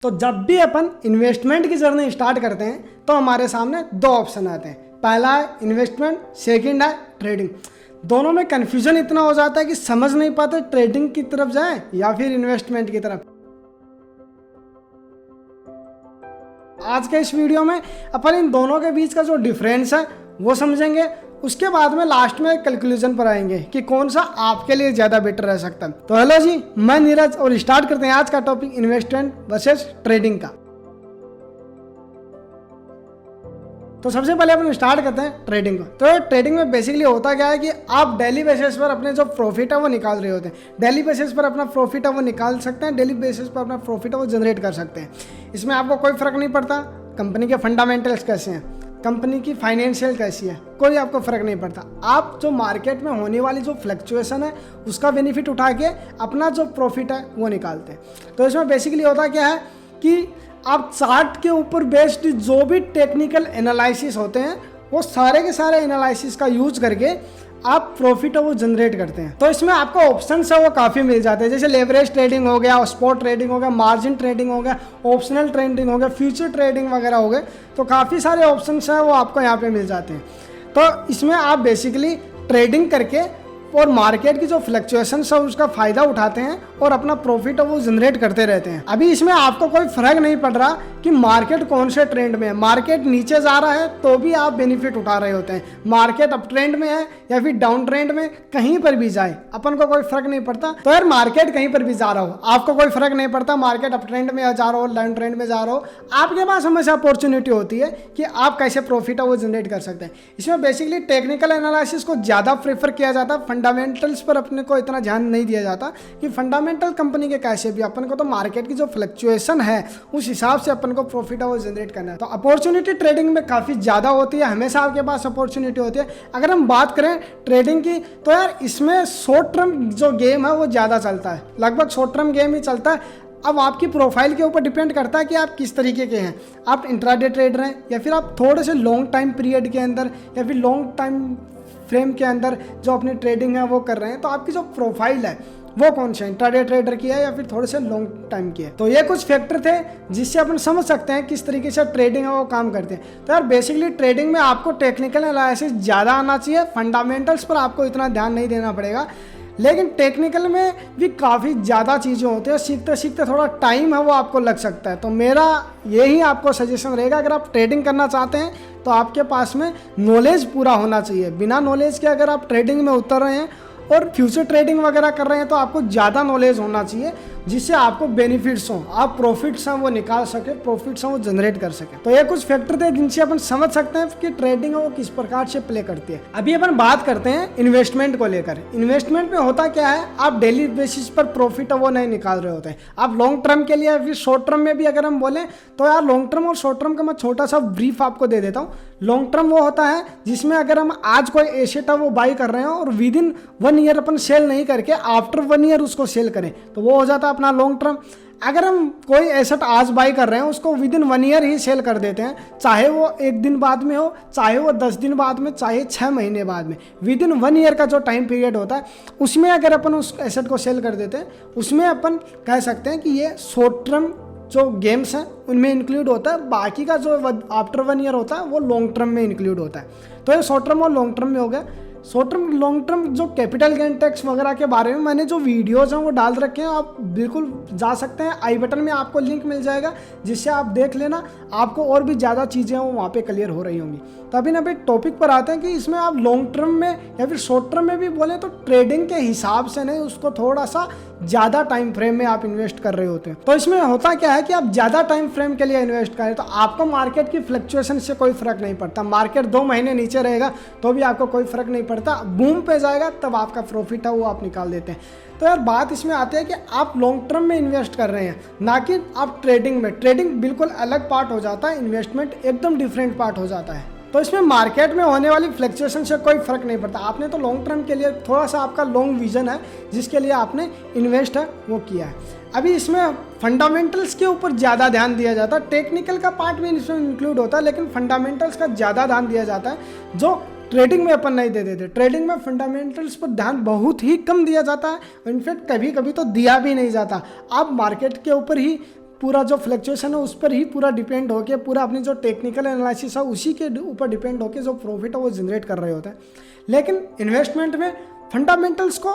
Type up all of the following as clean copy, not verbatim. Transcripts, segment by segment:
तो जब भी अपन इन्वेस्टमेंट की जर्नी स्टार्ट करते हैं तो हमारे सामने दो ऑप्शन आते हैं। पहला है इन्वेस्टमेंट, सेकंड है ट्रेडिंग। दोनों में कन्फ्यूजन इतना हो जाता है कि समझ नहीं पाते ट्रेडिंग की तरफ जाएं या फिर इन्वेस्टमेंट की तरफ। आज के इस वीडियो में अपन इन दोनों के बीच का जो डिफरेंस है वो समझेंगे। उसके बाद में लास्ट में कंक्लूजन पर आएंगे कि कौन सा आपके लिए ज्यादा बेटर रह सकता है। तो हेलो जी, मैं नीरज और स्टार्ट करते हैं आज का टॉपिक इन्वेस्टमेंट वर्सेस ट्रेडिंग का। तो सबसे पहले अपन स्टार्ट करते हैं ट्रेडिंग को। तो ट्रेडिंग में बेसिकली होता क्या है कि आप डेली बेसिस पर अपने जो प्रॉफिट है वो निकाल रहे होते हैं। डेली बेसिस पर अपना प्रॉफिट है वो निकाल सकते हैं, डेली बेसिस पर अपना प्रॉफिट है वो जनरेट कर सकते हैं। इसमें आपको कोई फर्क नहीं पड़ता कंपनी के फंडामेंटल्स कैसे हैं, कंपनी की फाइनेंशियल कैसी है, कोई आपको फर्क नहीं पड़ता। आप जो मार्केट में होने वाली जो फ्लक्चुएशन है उसका बेनिफिट उठा के अपना जो प्रॉफिट है वो निकालते हैं। तो इसमें बेसिकली होता क्या है कि आप चार्ट के ऊपर बेस्ड जो भी टेक्निकल एनालिसिस होते हैं वो सारे के सारे एनालिसिस का यूज करके आप प्रॉफिट है वो जनरेट करते हैं। तो इसमें आपको ऑप्शंस है वो काफ़ी मिल जाते हैं, जैसे लेवरेज ट्रेडिंग हो गया, स्पॉट ट्रेडिंग हो गया, मार्जिन ट्रेडिंग हो गया, ऑप्शनल ट्रेडिंग हो गया, फ्यूचर ट्रेडिंग वगैरह हो गए। तो काफ़ी सारे ऑप्शंस हैं वो आपको यहाँ पे मिल जाते हैं। तो इसमें आप बेसिकली ट्रेडिंग करके और मार्केट की जो फ्लक्चुएशन है उसका फायदा उठाते हैं और अपना प्रॉफिट है वो जनरेट करते रहते हैं। अभी इसमें आपको कोई फर्क नहीं पड़ रहा कि मार्केट कौन से ट्रेंड में है। मार्केट नीचे जा रहा है तो भी आप बेनिफिट उठा रहे होते हैं, मार्केट अप ट्रेंड में है या फिर डाउन ट्रेंड में, कहीं पर भी जाए अपन को कोई फर्क नहीं पड़ता। तो यार मार्केट कहीं पर भी जा रहा हो आपको कोई फर्क नहीं पड़ता, मार्केट अप ट्रेंड में जा रहा हो डाउन ट्रेंड में जा रहा हो, आपके पास हमेशा अपॉर्चुनिटी होती है कि आप कैसे प्रॉफिट है वो जनरेट कर सकते हैं। इसमें बेसिकली टेक्निकल एनालिसिस को ज़्यादा प्रेफर किया जाता है, फंडामेंटल्स पर अपने को इतना ध्यान नहीं दिया जाता कि फंडामेंटल कंपनी के कैसे भी। अपन को तो मार्केट की जो फ्लक्चुएशन है उस हिसाब से अपन को प्रॉफिट है वो जनरेट करना है। तो अपॉर्चुनिटी ट्रेडिंग में काफ़ी ज़्यादा होती है, हमेशा आपके पास अपॉर्चुनिटी होती है। अगर हम बात करें ट्रेडिंग की तो यार इसमें शॉर्ट टर्म जो गेम है वो ज़्यादा चलता है, लगभग शॉर्ट टर्म गेम ही चलता है। अब आपकी प्रोफाइल के ऊपर डिपेंड करता है कि आप किस तरीके के हैं, आप इंट्राडे ट्रेडर हैं या फिर आप थोड़े से लॉन्ग टाइम पीरियड के अंदर या फिर लॉन्ग टाइम फ्रेम के अंदर जो अपनी ट्रेडिंग है वो कर रहे हैं। तो आपकी जो प्रोफाइल है वो कौन सा इंट्राडे ट्रेडर की है या फिर थोड़े से लॉन्ग टाइम की है। तो ये कुछ फैक्टर थे जिससे अपन समझ सकते हैं किस तरीके से ट्रेडिंग है वो काम करते हैं। तो यार बेसिकली ट्रेडिंग में आपको टेक्निकल एनालिसिस ज़्यादा आना चाहिए, फंडामेंटल्स पर आपको इतना ध्यान नहीं देना पड़ेगा। लेकिन टेक्निकल में भी काफ़ी ज़्यादा चीज़ें होती हैं, सीखते सीखते थोड़ा टाइम है वो आपको लग सकता है। तो मेरा यही आपको सजेशन रहेगा, अगर आप ट्रेडिंग करना चाहते हैं तो आपके पास में नॉलेज पूरा होना चाहिए। बिना नॉलेज के अगर आप ट्रेडिंग में उतर रहे हैं और फ्यूचर ट्रेडिंग वगैरह कर रहे हैं तो आपको ज़्यादा नॉलेज होना चाहिए जिससे आपको बेनिफिट्स हों, आप प्रॉफिट्स हैं वो निकाल सके, प्रॉफिट्स हैं वो जनरेट कर सके। तो ये कुछ फैक्टर थे जिनसे अपन समझ सकते हैं कि ट्रेडिंग है वो किस प्रकार से प्ले करती है। अभी अपन बात करते हैं इन्वेस्टमेंट को लेकर। इन्वेस्टमेंट में होता क्या है, आप डेली बेसिस पर प्रॉफिट है वो नहीं निकाल रहे होते हैं, आप लॉन्ग टर्म के लिए फिर शॉर्ट टर्म में भी अगर हम बोलें तो यार लॉन्ग टर्म और शॉर्ट टर्म का मैं छोटा सा ब्रीफ आपको दे देता हूँ। लॉन्ग टर्म वो होता है जिसमें अगर हम आज कोई एसेट है वो बाई कर रहे हैं और विद इन 1 ईयर अपन सेल नहीं करके आफ्टर 1 ईयर उसको सेल करें तो वो हो जाता है अपना लॉन्ग टर्म। अगर हम कोई एसेट आज बाई कर रहे हैं उसको विद इन 1 ईयर ही सेल कर देते हैं, चाहे वो 1 दिन बाद में हो, चाहे वो 10 दिन बाद में, चाहे 6 महीने बाद में, विद इन 1 ईयर का जो टाइम पीरियड होता है उसमें अगर अपन उस एसेट को सेल कर देते हैं उसमें अपन कह सकते हैं कि ये शॉर्ट टर्म जो गेम्स हैं उनमें इंक्लूड होता है। बाकी का जो आफ्टर 1 ईयर होता है वो लॉन्ग टर्म में इंक्लूड होता है। तो ये शॉर्ट टर्म और लॉन्ग टर्म में हो गया। शॉर्ट टर्म लॉन्ग टर्म जो कैपिटल गेन टैक्स वगैरह के बारे में मैंने जो वीडियोज़ हैं वो डाल रखे हैं, आप बिल्कुल जा सकते हैं, आई बटन में आपको लिंक मिल जाएगा जिससे आप देख लेना, आपको और भी ज़्यादा चीज़ें वो वहाँ पे क्लियर हो रही होंगी। तो अभी ना टॉपिक पर आते हैं कि इसमें आप लॉन्ग टर्म में या फिर शॉर्ट टर्म में भी बोले तो ट्रेडिंग के हिसाब से नहीं, उसको थोड़ा सा ज़्यादा टाइम फ्रेम में आप इन्वेस्ट कर रहे होते हैं। तो इसमें होता क्या है कि आप ज़्यादा टाइम फ्रेम के लिए इन्वेस्ट करें तो आपको मार्केट की फ्लक्चुएशन से कोई फर्क नहीं पड़ता। मार्केट 2 महीने नीचे रहेगा तो भी आपको कोई फर्क नहीं पड़ता, बूम पे जाएगा तब आपका प्रॉफिट है वो आप निकाल देते हैं। तो यार बात इसमें आती है कि आप लॉन्ग टर्म में इन्वेस्ट कर रहे हैं ना कि आप ट्रेडिंग में। ट्रेडिंग बिल्कुल अलग पार्ट हो जाता है, इन्वेस्टमेंट एकदम डिफरेंट पार्ट हो जाता है। तो इसमें मार्केट में होने वाली फ्लक्चुएशन से कोई फर्क नहीं पड़ता। आपने तो लॉन्ग टर्म के लिए थोड़ा सा आपका लॉन्ग विजन है जिसके लिए आपने इन्वेस्ट है वो किया है। अभी इसमें फंडामेंटल्स के ऊपर ज़्यादा ध्यान दिया जाता है, टेक्निकल का पार्ट भी इसमें इंक्लूड होता है लेकिन फंडामेंटल्स का ज़्यादा ध्यान दिया जाता है जो ट्रेडिंग में अपन नहीं दे देते। ट्रेडिंग में फंडामेंटल्स पर ध्यान बहुत ही कम दिया जाता है, इनफैक्ट कभी कभी तो दिया भी नहीं जाता। आप मार्केट के ऊपर ही पूरा जो फ्लक्चुएशन है उस पर ही पूरा डिपेंड होकर, पूरा अपनी जो टेक्निकल एनालिसिस है उसी के ऊपर डिपेंड होकर जो प्रॉफिट है वो जनरेट कर रहे होते हैं। लेकिन इन्वेस्टमेंट में फंडामेंटल्स को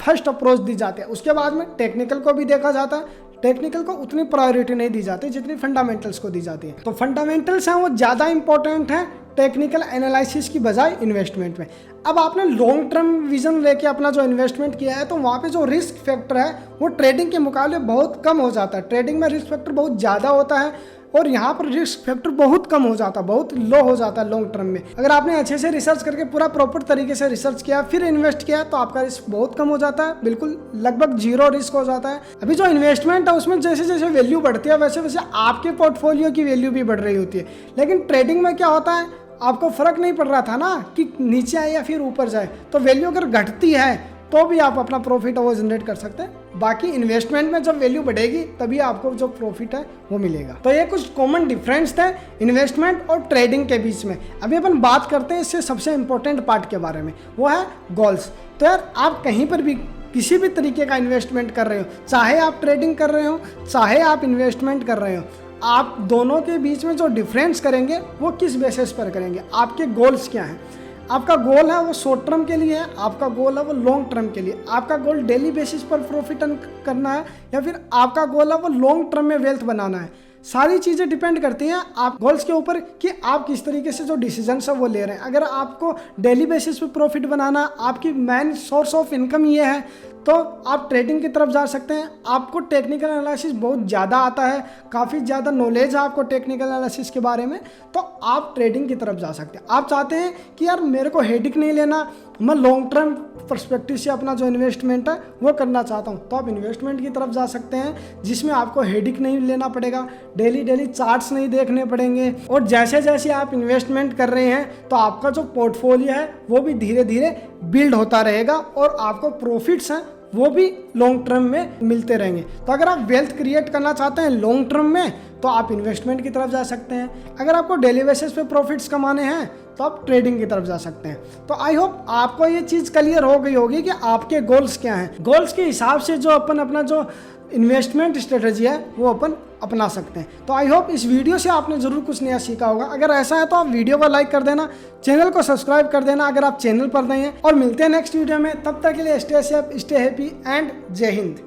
फर्स्ट अप्रोच दी जाती है, उसके बाद में टेक्निकल को भी देखा जाता है। टेक्निकल को उतनी प्रायोरिटी नहीं दी जाती जितनी फंडामेंटल्स को दी जाती है। तो फंडामेंटल्स हैं वो ज़्यादा इंपॉर्टेंट हैं टेक्निकल एनालिसिस की बजाय इन्वेस्टमेंट में। अब आपने लॉन्ग टर्म विजन लेके अपना जो इन्वेस्टमेंट किया है तो वहाँ पे जो रिस्क फैक्टर है वो ट्रेडिंग के मुकाबले बहुत कम हो जाता है। ट्रेडिंग में रिस्क फैक्टर बहुत ज़्यादा होता है और यहाँ पर रिस्क फैक्टर बहुत कम हो जाता है, बहुत लो हो जाता है लॉन्ग टर्म में। अगर आपने अच्छे से रिसर्च करके पूरा प्रॉपर तरीके से रिसर्च किया फिर इन्वेस्ट किया तो आपका रिस्क बहुत कम हो जाता है, बिल्कुल लगभग जीरो रिस्क हो जाता है। अभी जो इन्वेस्टमेंट है उसमें जैसे जैसे वैल्यू बढ़ती है वैसे वैसे आपके पोर्टफोलियो की वैल्यू भी बढ़ रही होती है। लेकिन ट्रेडिंग में क्या होता है, आपको फर्क नहीं पड़ रहा था ना कि नीचे आए या फिर ऊपर जाए, तो वैल्यू अगर घटती है तो भी आप अपना प्रॉफिट है वो जनरेट कर सकते हैं। बाकी इन्वेस्टमेंट में जब वैल्यू बढ़ेगी तभी आपको जो प्रॉफिट है वो मिलेगा। तो ये कुछ कॉमन डिफरेंस थे इन्वेस्टमेंट और ट्रेडिंग के बीच में। अभी अपन बात करते हैं इससे सबसे इंपॉर्टेंट पार्ट के बारे में, वो है गोल्स। तो यार आप कहीं पर भी किसी भी तरीके का इन्वेस्टमेंट कर रहे हो, चाहे आप ट्रेडिंग कर रहे हो चाहे आप इन्वेस्टमेंट कर रहे हो, आप दोनों के बीच में जो डिफरेंस करेंगे वो किस बेसिस पर करेंगे, आपके गोल्स क्या हैं। आपका गोल है वो शॉर्ट टर्म के लिए है, आपका गोल है वो लॉन्ग टर्म के लिए, आपका गोल डेली बेसिस पर प्रॉफिट अर्न करना है या फिर आपका गोल है वो लॉन्ग टर्म में वेल्थ बनाना है। सारी चीज़ें डिपेंड करती हैं आप गोल्स के ऊपर कि आप किस तरीके से जो डिसीजंस है वो ले रहे हैं। अगर आपको डेली बेसिस पे प्रॉफिट बनाना, आपकी मेन सोर्स ऑफ इनकम ये है, तो आप ट्रेडिंग की तरफ जा सकते हैं। आपको टेक्निकल एनालिसिस बहुत ज़्यादा आता है, काफ़ी ज़्यादा नॉलेज है आपको टेक्निकल एनालिसिस के बारे में, तो आप ट्रेडिंग की तरफ जा सकते हैं। आप चाहते हैं कि यार मेरे को हेडिक नहीं लेना, मैं लॉन्ग टर्म पर्सपेक्टिव से अपना जो इन्वेस्टमेंट है वो करना चाहता हूँ, तो आप इन्वेस्टमेंट की तरफ जा सकते हैं जिसमें आपको हेडिक नहीं लेना पड़ेगा, डेली चार्ट्स नहीं देखने पड़ेंगे। और जैसे जैसे आप इन्वेस्टमेंट कर रहे हैं तो आपका जो पोर्टफोलियो है वो भी धीरे धीरे बिल्ड होता रहेगा और आपको प्रॉफिट्स हैं वो भी लॉन्ग टर्म में मिलते रहेंगे। तो अगर आप वेल्थ क्रिएट करना चाहते हैं लॉन्ग टर्म में तो आप इन्वेस्टमेंट की तरफ जा सकते हैं। अगर आपको डेली बेसिस पे प्रॉफिट्स कमाने हैं तो आप ट्रेडिंग की तरफ जा सकते हैं। तो आई होप आपको ये चीज़ क्लियर हो गई होगी कि आपके गोल्स क्या हैं। गोल्स के हिसाब से जो अपन अपना जो इन्वेस्टमेंट स्ट्रेटजी है वो अपन अपना सकते हैं। तो आई होप इस वीडियो से आपने ज़रूर कुछ नया सीखा होगा। अगर ऐसा है तो आप वीडियो को लाइक कर देना, चैनल को सब्सक्राइब कर देना अगर आप चैनल पर नए हैं, और मिलते हैं नेक्स्ट वीडियो में। तब तक के लिए stay safe, stay happy and जय हिंद।